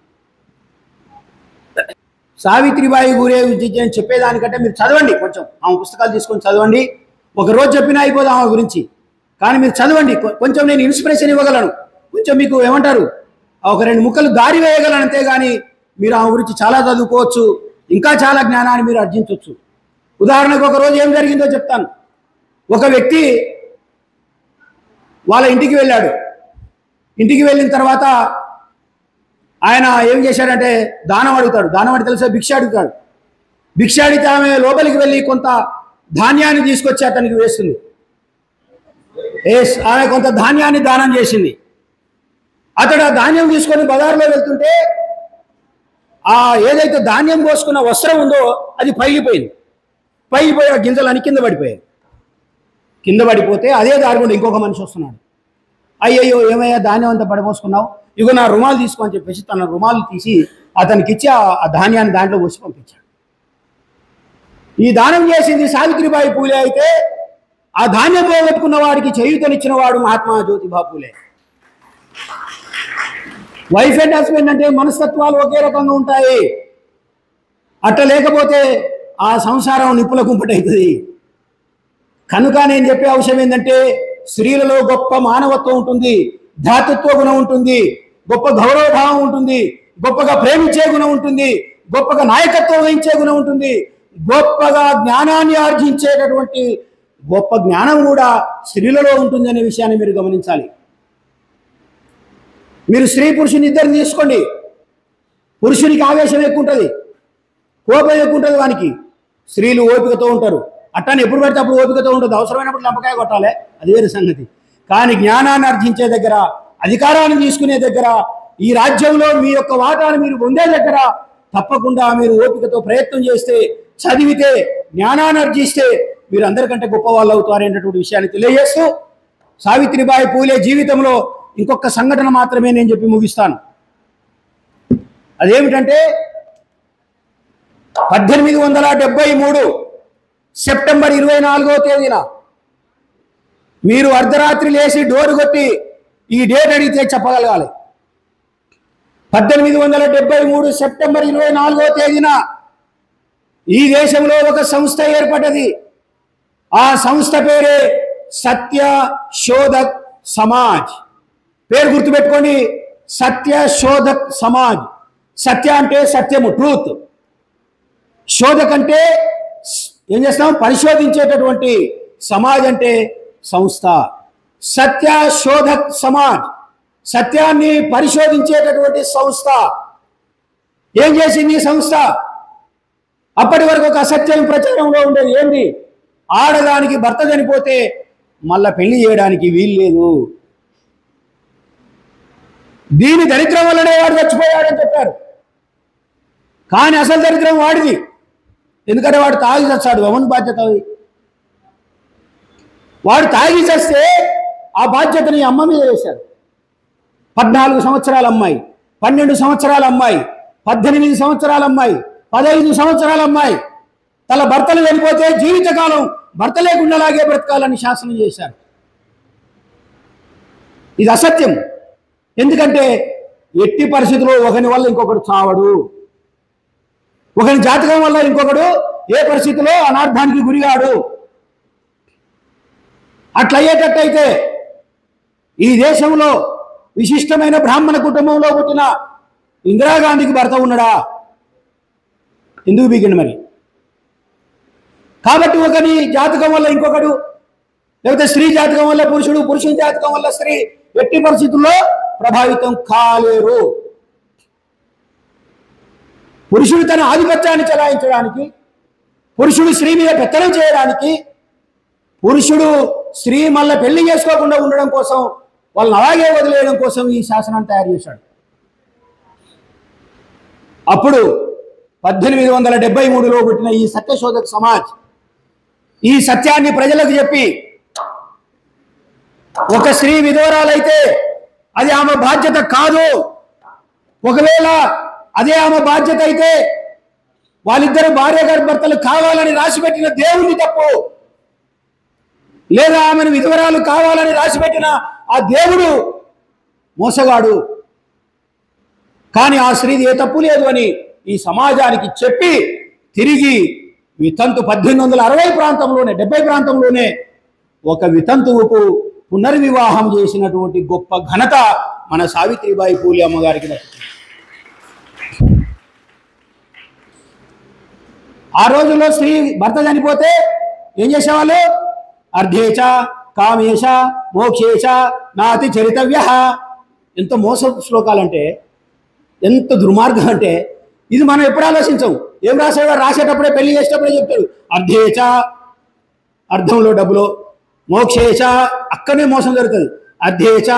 సావిత్రిబాయి పూలే గురించి చెప్పేదానికంటే మీరు చదవండి, కొంచెం ఆమె పుస్తకాలు తీసుకొని చదవండి. ఒకరోజు చెప్పినా అయిపోదు ఆమె గురించి, కానీ మీరు చదవండి. కొంచెం నేను ఇన్స్పిరేషన్ ఇవ్వగలను, కొంచెం మీకు ఏమంటారు ఒక రెండు ముక్కలు దారి వేయగలను, అంతేగాని మీరు ఆమె గురించి చాలా చదువుకోవచ్చు, ఇంకా చాలా జ్ఞానాన్ని మీరు ఆర్జించవచ్చు. ఉదాహరణకు ఒకరోజు ఏం జరిగిందో చెప్తాను. ఒక వ్యక్తి వాళ్ళ ఇంటికి వెళ్ళాడు. ఇంటికి వెళ్ళిన తర్వాత ఆయన ఏం చేశాడంటే దానం అడుగుతాడు. దానం అంటే తెలుసా, భిక్ష అడుగుతాడు. భిక్ష అడిగితే ఆమె లోపలికి వెళ్ళి కొంత ధాన్యాన్ని తీసుకొచ్చి అతనికి వేస్తుంది. ఆమె కొంత ధాన్యాన్ని దానం చేసింది. అతడు ఆ ధాన్యం తీసుకొని బజార్లో వెళ్తుంటే ఆ ఏదైతే ధాన్యం పోసుకున్న వస్త్రం ఉందో అది పగిలిపోయింది. పగిలిపోయి ఆ గింజలు కింద పడిపోయాయి. కింద పడిపోతే అదే దారికుండా ఇంకొక మనిషి వస్తున్నాడు. అయ్యయ్యో ఏమయ్యా ధాన్యం అంతా పడిపోసుకున్నావు, ఇగో నా రుమాలు తీసుకో అని చెప్పేసి తన రుమాలు తీసి అతనికి ఇచ్చి ఆ ధాన్యాన్ని దాంట్లో పోసి పంపించాడు. ఈ దానం చేసింది సావిత్రిబాయి పూలే అయితే ఆ ధాన్యం పోగొట్టుకున్న వాడికి చేయూతనిచ్చిన వాడు Mahatma Jyotiba Phule. Wife and husband అంటే మనస్తత్వాలు ఒకే రకంగా ఉంటాయి. అట్లా లేకపోతే ఆ సంసారం నిప్పుల కుంపటవుతుంది. కనుక నేను చెప్పే అంశం ఏంటంటే, స్త్రీలలో గొప్ప మానవత్వం ఉంటుంది, ధాతృత్వ గుణం ఉంటుంది, గొప్ప గౌరవభావం ఉంటుంది, గొప్పగా ప్రేమించే గుణం ఉంటుంది, గొప్పగా నాయకత్వం వహించే గుణం ఉంటుంది, గొప్పగా జ్ఞానాన్ని ఆర్జించేటటువంటి గొప్ప జ్ఞానం కూడా స్త్రీలలో ఉంటుంది అనే విషయాన్ని మీరు గమనించాలి. మీరు స్త్రీ పురుషుని ఇద్దరిని తీసుకోండి. పురుషునికి ఆవేశం ఎక్కువ ఉంటుంది, కోపం ఎక్కువ ఉంటుంది వానికి. స్త్రీలు ఓపికతో ఉంటారు. అట్టాన్ని ఎప్పుడు పడితే అప్పుడు ఓపికతో ఉంటుంది. అవసరమైనప్పుడు లంపకాయ కొట్టాలి, అది వేరే సంగతి. కానీ జ్ఞానాన్ని ఆర్జించే దగ్గర, అధికారాన్ని తీసుకునే దగ్గర, ఈ రాజ్యంలో మీ యొక్క వాటాను మీరు పొందే దగ్గర తప్పకుండా మీరు ఓపికతో ప్రయత్నం చేస్తే, చదివితే, జ్ఞానాన్ని ఆర్జిస్తే మీరు అందరికంటే గొప్ప వాళ్ళు అవుతారు అనేటువంటి విషయాన్ని తెలియజేస్తూ, సావిత్రిబాయి పూలే జీవితంలో ఇంకొక సంఘటన మాత్రమే నేను చెప్పి ముగిస్తాను. అదేమిటంటే 1873 సెప్టెంబర్ 24వ తేదీన మీరు అర్ధరాత్రి లేచి డోరు కొట్టి ఈ డేట్ అడిగితే చెప్పగలగాలి. 1873 సెప్టెంబర్ 24వ తేదీన ఈ దేశంలో ఒక సంస్థ ఏర్పడ్డది. ఆ సంస్థ పేరే సత్య శోధక్ సమాజ్. పేరు గుర్తుపెట్టుకోండి, సత్య శోధక్ సమాజ్. సత్య అంటే సత్యము, ట్రూత్. శోధక్ అంటే ఏం చేస్తాం, పరిశోధించేటటువంటి. సమాజ్ అంటే సంస్థ. సత్య శోధక్ సమాజ్. సత్యాన్ని పరిశోధించేటటువంటి సంస్థ. ఏం చేసింది ఈ సంస్థ? అప్పటి వరకు ఒక అసత్యం ప్రచారంలో ఉండేది. ఏంటి? ఆడదానికి భర్త చనిపోతే మళ్ళా పెళ్లి చేయడానికి వీలు లేదు. దీని దరిద్రం వల్లనే వాడు చచ్చిపోయాడని చెప్పారు. కానీ అసలు దరిద్రం వాడిది. ఎందుకంటే వాడు తాగి చచ్చాడు. ఎవరి బాధ్యత అది? వాడు తాగి చస్తే ఆ బాధ్యతని అమ్మ మీద వేశారు. 14 సంవత్సరాల అమ్మాయి, 12 సంవత్సరాల అమ్మాయి, 18 సంవత్సరాల అమ్మాయి, 15 సంవత్సరాల అమ్మాయి తన భర్తలు వెళ్ళిపోతే జీవితకాలం భర్త లేకుండాలాగే బ్రతకాలని శాసనం చేశారు. ఇది అసత్యం. ఎందుకంటే ఎట్టి పరిస్థితుల్లో ఒకని వల్ల ఇంకొకడు చావడు. ఒకని జాతకం వల్ల ఇంకొకడు ఏ పరిస్థితిలో అనార్థానికి గురిగాడు. అట్లయ్యేటట్టయితే ఈ దేశంలో విశిష్టమైన బ్రాహ్మణ కుటుంబంలో పుట్టిన ఇందిరాగాంధీకి భర్త ఉన్నాడా? ఎందుకు బీగిండు మరి? కాబట్టి ఒకని జాతకం వల్ల ఇంకొకడు, లేకపోతే స్త్రీ జాతకం వల్ల పురుషుడు, పురుషుని జాతకం వల్ల స్త్రీ ఎట్టి పరిస్థితుల్లో ప్రభావితం కాలేరు. పురుషుడు తన ఆధిపత్యాన్ని చెలాయించడానికి, పురుషుడు స్త్రీ మీద పెత్తనం చేయడానికి, పురుషుడు స్త్రీ మళ్ళీ పెళ్లి చేసుకోకుండా ఉండడం కోసం, వాళ్ళని అలాగే వదిలేయడం కోసం ఈ శాసనాన్ని తయారు చేశాడు. అప్పుడు 1873లో పుట్టిన ఈ సత్యశోధక సమాజ్ ఈ సత్యాన్ని ప్రజలకు చెప్పి, ఒక స్త్రీ విధవరాలైతే అది ఆమె బాధ్యత కాదు, ఒకవేళ అదే ఆమె బాధ్యత అయితే వాళ్ళిద్దరు భార్య భర్తలు కావాలని రాసిపెట్టిన దేవుని తప్పు, లేదా ఆమెను విధవరాలు కావాలని రాసిపెట్టిన ఆ దేవుడు మోసగాడు. కానీ ఆ స్త్రీది ఏ తప్పు లేదు అని ఈ సమాజానికి చెప్పి తిరిగి వితంతు 1860 ప్రాంతంలోనే 70 ప్రాంతంలోనే ఒక వితంతువుకు పునర్వివాహం చేసినటువంటి గొప్ప ఘనత మన సావిత్రిబాయి పూలే అమ్మగారికి దక్కుతుంది. ఆ రోజుల్లో స్త్రీ భర్త చనిపోతే ఏం చేసేవాళ్ళు? అర్ధేచ కామేశ మోక్షేశ నాతి చరితవ్య. ఎంత మోస శ్లోకాలంటే, ఎంత దుర్మార్గం అంటే ఇది మనం ఎప్పుడు ఆలోచించం. ఏం రాశాడు? రాసేటప్పుడే పెళ్లి చేసేటప్పుడే చెప్తాడు అర్ధేచ, అర్ధంలో డబ్బులో, మోక్షేచ అక్కడనే మోసం జరుగుతుంది. అర్ధేచ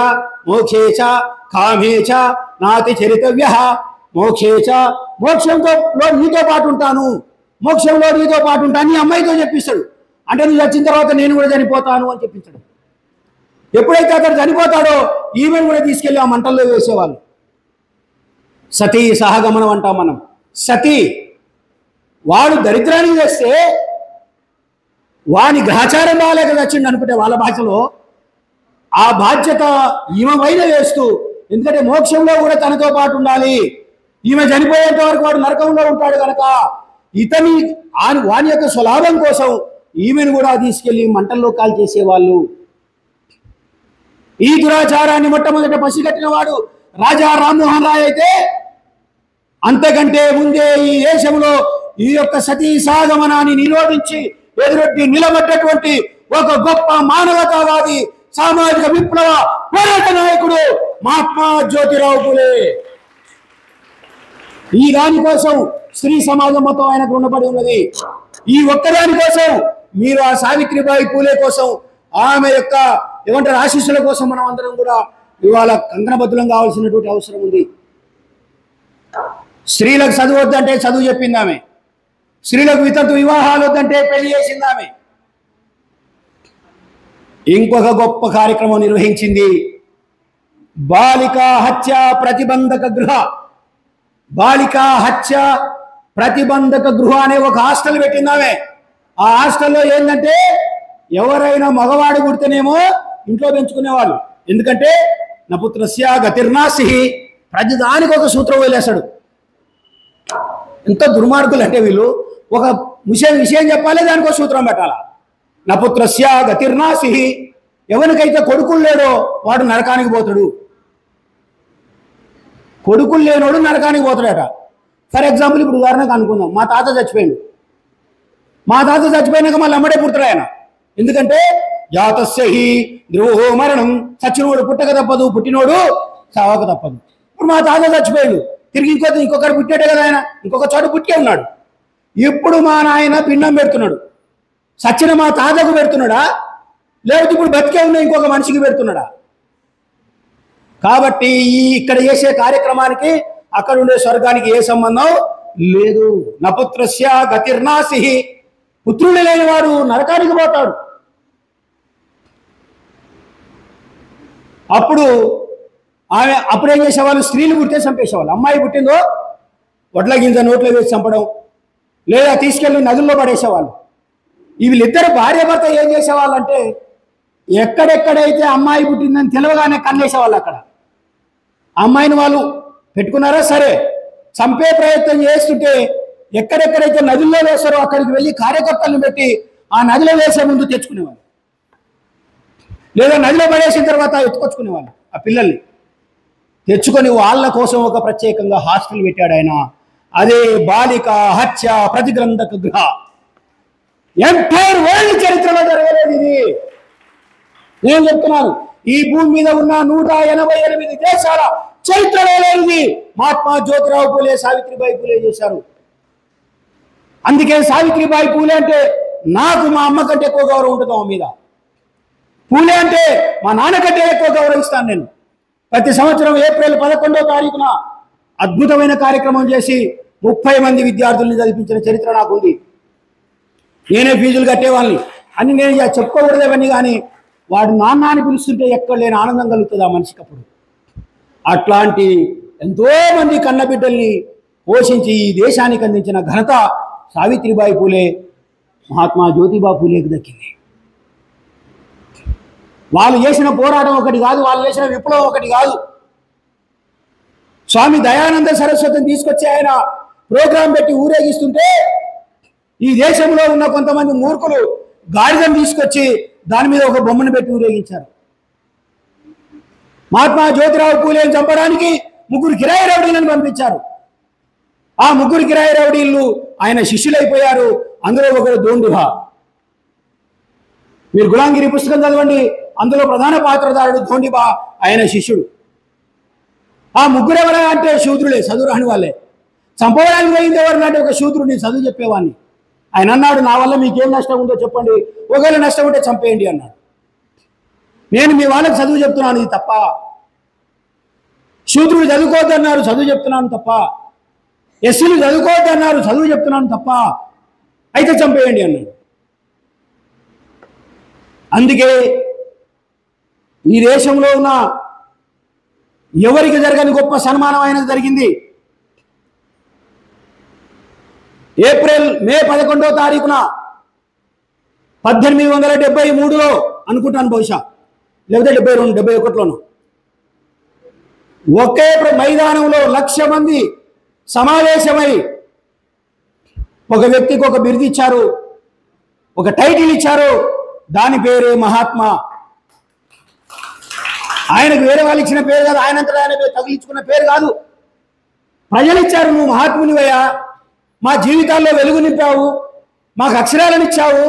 మోక్షేచ కామేచ నాతి చరితవ్య. మోక్షేచ మోక్షంతో నీతో పాటు ఉంటాను, మోక్షంలో నీతో పాటు ఉంటాను నీ అమ్మాయితో చెప్పిస్తాడు. అంటే నువ్వు వచ్చిన తర్వాత నేను కూడా చనిపోతాను అని చెప్పించాడు. ఎప్పుడైతే అతడు చనిపోతాడో ఈమెను కూడా తీసుకెళ్ళి ఆ మంటల్లో వేసేవాళ్ళు. సతీ సహగమనం అంటాం మనం. సతీ వాడు దరిద్రానికి చేస్తే వాని గ్రహచారం బాగాలేక వచ్చిండు అనుకుంటే వాళ్ళ భాషలో ఆ బాధ్యత ఈమె పైన వేస్తూ, ఎందుకంటే మోక్షంలో కూడా తనతో పాటు ఉండాలి, ఈమె చనిపోయేంత వరకు వాడు నరకంలో ఉంటాడు కనుక ఇతని వాని యొక్క స్వలాభం కోసం ఈమెను కూడా తీసుకెళ్లి మంటల్లో కాల్ చేసేవాళ్ళు. ఈ దురాచారాన్ని మొట్టమొదట పసిగట్టిన వాడు రాజా రామ్మోహన్ రాయ్ అయితే, అంతకంటే ముందే ఈ దేశంలో ఈ యొక్క సతీ సాగమనాన్ని నిరోధించి ఎదురొడ్డి నిలబడ్డటువంటి ఒక గొప్ప మానవతావాది సామాజిక విప్లవ పోరాట నాయకుడు మహాత్మా జ్యోతిరావు పూలే. ఈ దానికోసం స్త్రీ సమాజం మొత్తం ఆయనకు రుణపడి ఉన్నది. ఈ ఒక్కదాని కోసం మీరు ఆ సావిత్రిబాయి పూలే కోసం, ఆమె యొక్క ఏమంటారు ఆశీస్సుల కోసం మనం అందరం కూడా ఇవాళ కంకణబద్ధులం కావాల్సినటువంటి అవసరం ఉంది. స్త్రీలకు చదువు వద్దంటే చదువు చెప్పింది ఆమె, స్త్రీలకు వితంతు వివాహాలు వద్దంటే పెళ్లి చేసింది ఆమె. ఇంకొక గొప్ప కార్యక్రమం నిర్వహించింది, బాలికా హత్య ప్రతిబంధక గృహ. బాలికా హత్య ప్రతిబంధక గృహ అనే ఒక హాస్టల్ పెట్టింది ఆమె. ఆ హాస్టల్లో ఏంటంటే ఎవరైనా మగవాడు పుడితేనేమో ఇంట్లో పెంచుకునేవాళ్ళు. ఎందుకంటే నపుత్రస్య గతిర్నాసి, ప్రతిదానికి ఒక సూత్రం వదిలేశాడు. ఎంత దుర్మార్గులు అంటే వీళ్ళు, ఒక విషయం చెప్పాలి, దానికి ఒక సూత్రం పెట్టాలా. నపుత్రస్య గతిర్నాసి, ఎవరికైతే కొడుకులు లేడో వాడు నరకానికి పోతాడు, కొడుకులు లేనోడు నరకానికి పోతాడట. ఫర్ ఎగ్జాంపుల్ ఇప్పుడు ఉదాహరణకు అనుకుందాం, మా తాత చచ్చిపోయింది. మా తాత చచ్చిపోయినాక మళ్ళీ అమ్మడే పుడతాడు ఆయన. ఎందుకంటే జాతస్య హి ధ్రువో మరణం, చచ్చినోడు పుట్టక తప్పదు, పుట్టినోడు చావక తప్పదు. ఇప్పుడు మా తాత చచ్చిపోయాడు, తిరిగి ఇంకొకరు పుట్టాడు కదా, ఆయన ఇంకొక చోట పుట్టే ఉన్నాడు. ఇప్పుడు మా నాయన పిండం పెడుతున్నాడు, సచ్చిన మా తాతకు పెడుతున్నాడా, లేకపోతే ఇప్పుడు బతికే ఉన్న ఇంకొక మనిషికి పెడుతున్నాడా? కాబట్టి ఇక్కడ చేసే కార్యక్రమానికి అక్కడ ఉండే స్వర్గానికి ఏ సంబంధం లేదు. నపుత్రస్య గతిర్నాసి, పుత్రుడు లేనివాడు నరకానికి పోతాడు. అప్పుడు ఏం చేసేవాళ్ళు, స్త్రీలు పుట్టే చంపేసేవాళ్ళు. అమ్మాయి పుట్టిందో వడ్ల గింజ నోట్లో వేసి చంపడం, లేదా తీసుకెళ్ళి నదుల్లో పడేసేవాళ్ళు. వీళ్ళిద్దరు భార్య భర్త ఏం చేసేవాళ్ళు అంటే, ఎక్కడెక్కడైతే అమ్మాయి పుట్టిందని తెలియగానే కన్నేసేవాళ్ళు. అక్కడ అమ్మాయిని వాళ్ళు పెట్టుకున్నారా సరే, చంపే ప్రయత్నం చేస్తుంటే ఎక్కడెక్కడైతే నదుల్లో వేస్తారో అక్కడికి వెళ్ళి కార్యకర్తలను పెట్టి ఆ నదిలో వేసే ముందు తెచ్చుకునేవాళ్ళు, లేదా నదిలో పడేసిన తర్వాత ఎత్తుకొచ్చుకునేవాళ్ళు. ఆ పిల్లల్ని తెచ్చుకొని వాళ్ళ కోసం ఒక ప్రత్యేకంగా హాస్టల్ పెట్టాడు ఆయన. అదే బాలిక హత్య ప్రతిగ్రంథక గృహ. ఎంటైర్ వరల్డ్ చరిత్రలో జరగలేదు ఇది. నేను చెప్తున్నాను, ఈ భూమి మీద ఉన్న 188 దేశాల చరిత్రలో లేనిది మహాత్మా జ్యోతిరావు పూలే, సావిత్రిబాయి పూలే చేశారు. అందుకే సావిత్రిబాయి పూలే అంటే నాకు మా అమ్మ కంటే ఎక్కువ గౌరవం ఉంటుంది ఆమె మీద. పూలే అంటే మా నాన్న కంటే ఎక్కువ గౌరవిస్తాను నేను. ప్రతి సంవత్సరం ఏప్రిల్ 11వ తారీఖున అద్భుతమైన కార్యక్రమం చేసి 30 మంది విద్యార్థుల్ని చదివించిన చరిత్ర నాకుంది. నేనే ఫీజులు కట్టేవాళ్ళని అని నేను చెప్పుకోకూడదేవని, కానీ వాడు నాన్న అని పిలుస్తుంటే ఎక్కడ లేని ఆనందం కలుగుతుంది ఆ మనిషికి. అప్పుడు అట్లాంటి ఎంతోమంది కన్నబిడ్డల్ని పోషించి ఈ దేశానికి అందించిన ఘనత సావిత్రిబాయి పూలే, మహాత్మా జ్యోతిబా పూలేకి దక్కింది. వాళ్ళు చేసిన పోరాటం ఒకటి కాదు, వాళ్ళు చేసిన విప్లవం ఒకటి కాదు. స్వామి దయానంద సరస్వతిని తీసుకొచ్చి ఆయన ప్రోగ్రాం పెట్టి ఊరేగిస్తుంటే ఈ దేశంలో ఉన్న కొంతమంది మూర్ఖులు గాడిదను తీసుకొచ్చి దాని మీద ఒక బొమ్మను పెట్టి ఊరేగించారు. మహాత్మా జ్యోతిరావు పూలేని చంపడానికి 3 కిరాయి రౌడీలను పంపించారు. ఆ 3 కిరాయి రౌడీలు ఆయన శిష్యులైపోయారు. అందులో ఒకరు దోండుభా. మీరు గులాంగిరి పుస్తకం చదవండి, అందులో ప్రధాన పాత్రధారుడు దోండిబా, ఆయన శిష్యుడు. ఆ 3 ఎవరా అంటే శూద్రులే, చదువు రాని వాళ్ళే. చంపడానికి పోయింది ఎవరినంటే ఒక శూద్రుడిని, చదువు చెప్పేవాడిని. ఆయన అన్నాడు, నా వల్ల మీకేం నష్టం ఉందో చెప్పండి, ఒకవేళ నష్టం ఉంటే చంపేయండి అన్నాడు. నేను మీ వాళ్ళకి చదువు చెప్తున్నాను, ఇది తప్ప. శూద్రుడు చదువుకోవద్దన్నారు, చదువు చెప్తున్నాను తప్ప. ఎస్సీలు చదువుకోవద్దన్నారు, చదువు చెప్తున్నాను తప్ప. అయితే చంపేయండి అన్నాడు. అందుకే ఈ దేశంలో ఉన్న ఎవరికి జరగని గొప్ప సన్మానం ఆయనకు జరిగింది. మే 11వ తారీఖున 1873లో అనుకుంటాను, బహుశా లేకపోతే 72, 71లోను ఒకే మైదానంలో 1,00,000 మంది సమావేశమై ఒక వ్యక్తికి ఒక బిరుదు ఇచ్చారు, ఒక టైటిల్ ఇచ్చారు. దాని పేరే మహాత్మా. ఆయనకు వేరే వాళ్ళు ఇచ్చిన పేరు కాదు, ఆయనంతటా ఆయన తగిలించుకున్న పేరు కాదు. ప్రజలు ఇచ్చారు, నువ్వు మహాత్మునివయ్యా, మా జీవితాల్లో వెలుగు నింపావు, మాకు అక్షరాలను ఇచ్చావు,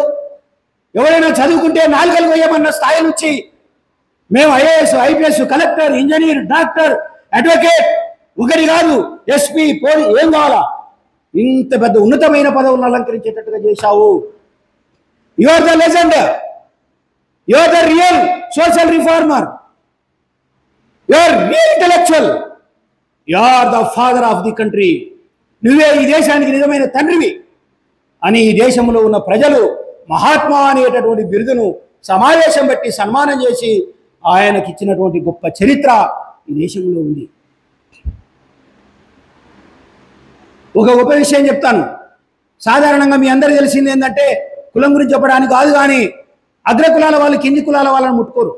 ఎవరైనా చదువుకుంటే నాలుకలు వేయమన్న స్థాయి నుంచి మేము IAS, IPS, collector, engineer, doctor, advocate, ఒకటి కాదు ఎస్పీ, పోలీస్, ఏం కావాలా ఇంత పెద్ద ఉన్నతమైన పదవులను అలంకరించేటట్టుగా చేశావు. You are the legend, you are the real social reformer, you are real intellectual, you are the father of the country. నువ్వే ఈ దేశానికి నిజమైన తండ్రివి అని ఈ దేశంలో ఉన్న ప్రజలు మహాత్మా అనేటటువంటి బిరుదును సమావేశం బట్టి సన్మానం చేసి ఆయనకి ఇచ్చినటువంటి గొప్ప చరిత్ర ఈ దేశంలో ఉంది. ఒక గొప్ప విషయం చెప్తాను. సాధారణంగా మీ అందరికీ తెలిసింది ఏంటంటే, కులం గురించి చెప్పడానికి కాదు, కానీ అగ్ర కులాల వాళ్ళు కింది కులాల వాళ్ళని ముట్టుకోరు.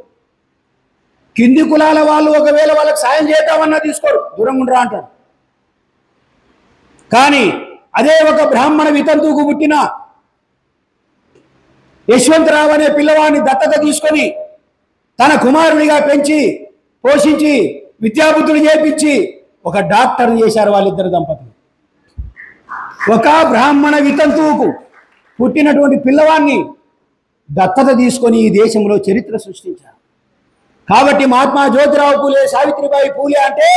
కింది కులాల వాళ్ళు ఒకవేళ వాళ్ళకి సాయం చేద్దామన్నా తీసుకోరు, దూరంగా ఉండరా అంటారు. కానీ అదే ఒక బ్రాహ్మణ వితంతువుకు పుట్టిన యశ్వంతరావు అనే పిల్లవాడిని దత్తత తీసుకొని తన కుమారునిగా పెంచి పోషించి విద్యాబుద్ధులు చేపించి ఒక డాక్టర్ చేశారు వాళ్ళిద్దరు దంపతులు. ఒక బ్రాహ్మణ వితంతువుకు పుట్టినటువంటి పిల్లవాడిని దత్తత తీసుకొని ఈ దేశంలో చరిత్ర సృష్టించారు. కాబట్టి మహాత్మా జ్యోతిరావు పూలే, సావిత్రిబాయి పూలే అంటే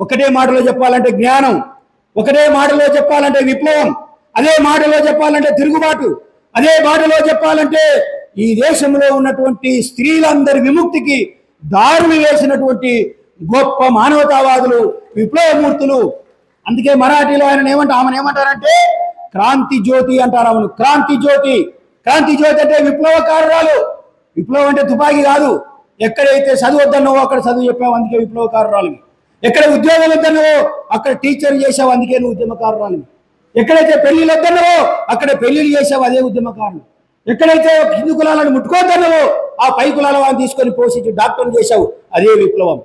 ఒకటే మాటలో చెప్పాలంటే జ్ఞానం, ఒకటే మాటలో చెప్పాలంటే విప్లవం, అదే మాటలో చెప్పాలంటే తిరుగుబాటు, అదే మాటలో చెప్పాలంటే ఈ దేశంలో ఉన్నటువంటి స్త్రీలందరి విముక్తికి దారులు వేసినటువంటి గొప్ప మానవతావాదులు, విప్లవమూర్తులు. అందుకే మరాఠీలో ఆమెను ఏమంటారంటే క్రాంతి జ్యోతి అంటారు. ఆమెను క్రాంతి జ్యోతి. క్రాంతి జ్యోతి అంటే విప్లవకారురాలు. విప్లవం అంటే తుపాకీ కాదు. ఎక్కడైతే చదువు వద్దన్నావో అక్కడ చదువు చెప్పావు, అందుకే విప్లవకారురాలు. ఎక్కడ ఉద్యోగం వద్దన్నావో అక్కడ టీచర్ చేసావు, అందుకే నువ్వు ఉద్యమకారురాలు. ఎక్కడైతే పెళ్లిళ్ళు వద్దన్నావో అక్కడ పెళ్లిళ్ళు చేసావు, అదే ఉద్యమకారులు. ఎక్కడైతే హిందూ కులాలను ముట్టుకోవద్దన్నావో ఆ పై కులాల వాళ్ళని తీసుకొని పోషించి డాక్టర్లు చేశావు, అదే విప్లవం.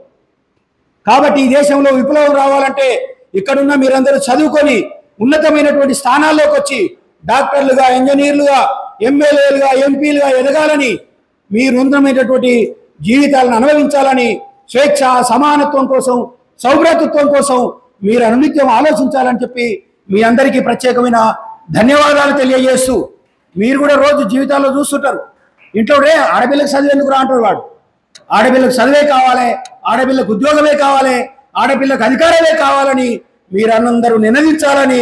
కాబట్టి ఈ దేశంలో విప్లవం రావాలంటే ఇక్కడున్న మీరందరూ చదువుకొని ఉన్నతమైనటువంటి స్థానాల్లోకి వచ్చి డాక్టర్లుగా, ఇంజనీర్లుగా, ఎమ్మెల్యేలుగా, ఎంపీలుగా ఎదగాలని, మీరు ఉన్నతమైనటువంటి జీవితాలను అనుభవించాలని, స్వేచ్ఛ, సమానత్వం కోసం, సౌభ్రాతృత్వం కోసం మీరు అనునిత్యం ఆలోచించాలని చెప్పి మీ అందరికీ ప్రత్యేకమైన ధన్యవాదాలు తెలియజేస్తూ, మీరు కూడా రోజు జీవితాల్లో చూస్తుంటారు, ఇంట్లో ఆడపిల్లకు చదువు ఎందుకు రా అంటారు వాడు. ఆడపిల్లకు చదువే కావాలి, ఆడపిల్లకు ఉద్యోగమే కావాలి, ఆడపిల్లకు అధికారమే కావాలని మీరందరూ నినదించాలని,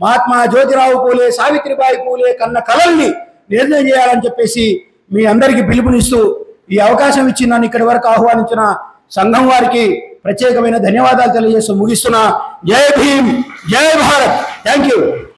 మహాత్మా జ్యోతిరావు పూలే, సావిత్రిబాయి పూలే కన్న కలల్ని నిర్ణయం చేయాలని చెప్పేసి మీ అందరికీ పిలుపునిస్తూ ఈ అవకాశం ఇచ్చి నన్ను ఇక్కడి వరకు ఆహ్వానించిన సంఘం వారికి ప్రత్యేకమైన ధన్యవాదాలు తెలియజేస్తూ ముగిస్తున్నా. జై భీమ్, జై భారత్. Thank you.